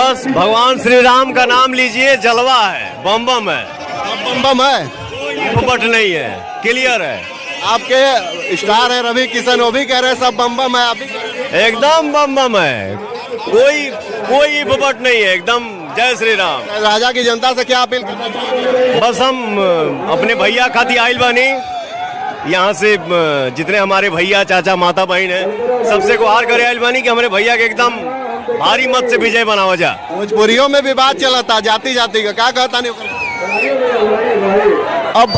बस भगवान श्री राम का नाम लीजिए, जलवा है, बम बम है। बम बम है। फुबट नहीं है, क्लियर है। आपके स्टार है रवि किशन, वो भी कह रहे हैं सब बम बम है, आप भी कह रहे हैं? एकदम बम बम है, कोई फुबट नहीं है, एकदम जय श्री राम। राजा की जनता से क्या अपील करना चाहेंगे? बस हम अपने भैया खाती आइल बानी, यहाँ से जितने हमारे भैया चाचा माता बहन है सबसे गुहार करे आइल बानी कि हमारे भैया के एकदम भारी मत से विजय बनावा जा। भोजपुरियों में विवाद चला था जाति जाति का, क्या कहता नहीं? अब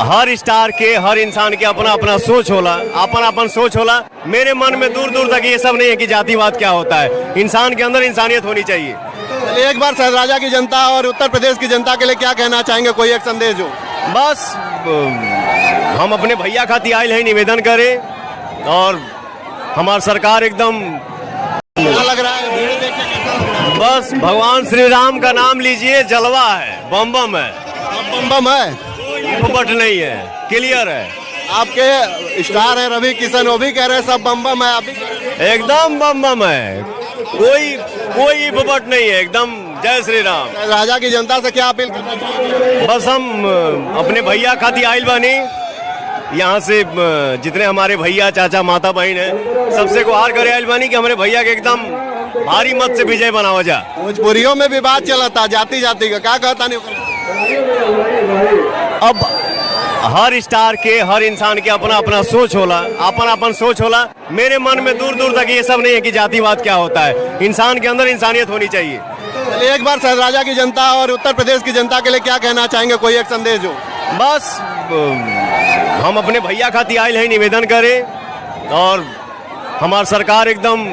हर स्टार के, हर इंसान के अपना अपना सोच होला, अपन सोच होला। मेरे मन में दूर दूर तक ये सब नहीं है कि जातिवाद क्या होता है। इंसान के अंदर इंसानियत होनी चाहिए। एक बार सहराजा की जनता और उत्तर प्रदेश की जनता के लिए क्या कहना चाहेंगे? कोई एक संदेश हो? बस हम अपने भैया खाती आयल है, निवेदन करें और हमारी सरकार एकदम क्या लग रहा है? भीड़ देख के कैसा लग रहा है? बस भगवान श्री राम का नाम लीजिए, जलवा है, बम बम है। बम बम है। फुबट नहीं है, क्लियर है। आपके स्टार है रवि किशन, वो भी कह रहे हैं सब बम बम है, आप भी कह रहे हैं? एकदम बम बम है, कोई फुबट नहीं है, एकदम जय श्री राम। राजा की जनता से क्या अपील करना चाहेंगे? बस हम अपने भैया खाती आइल बानी, यहाँ से जितने हमारे भैया चाचा माता बहन है सबसे गुहार करे आइल बानी कि हमारे भैया के एकदम भारी मत से विजय बनावा जा। भोजपुरियों में विवाद चला था जाति जाति का, क्या कहता नहीं? अब हर स्टार के, हर इंसान के अपना अपना सोच होला, अपन सोच होला। मेरे मन में दूर दूर तक ये सब नहीं है कि जातिवाद क्या होता है। इंसान के अंदर इंसानियत होनी चाहिए। एक बार सहराजा की जनता और उत्तर प्रदेश की जनता के लिए क्या कहना चाहेंगे? कोई एक संदेश हो? बस हम अपने भैया खाती आइल है, निवेदन करें और हमारी सरकार एकदम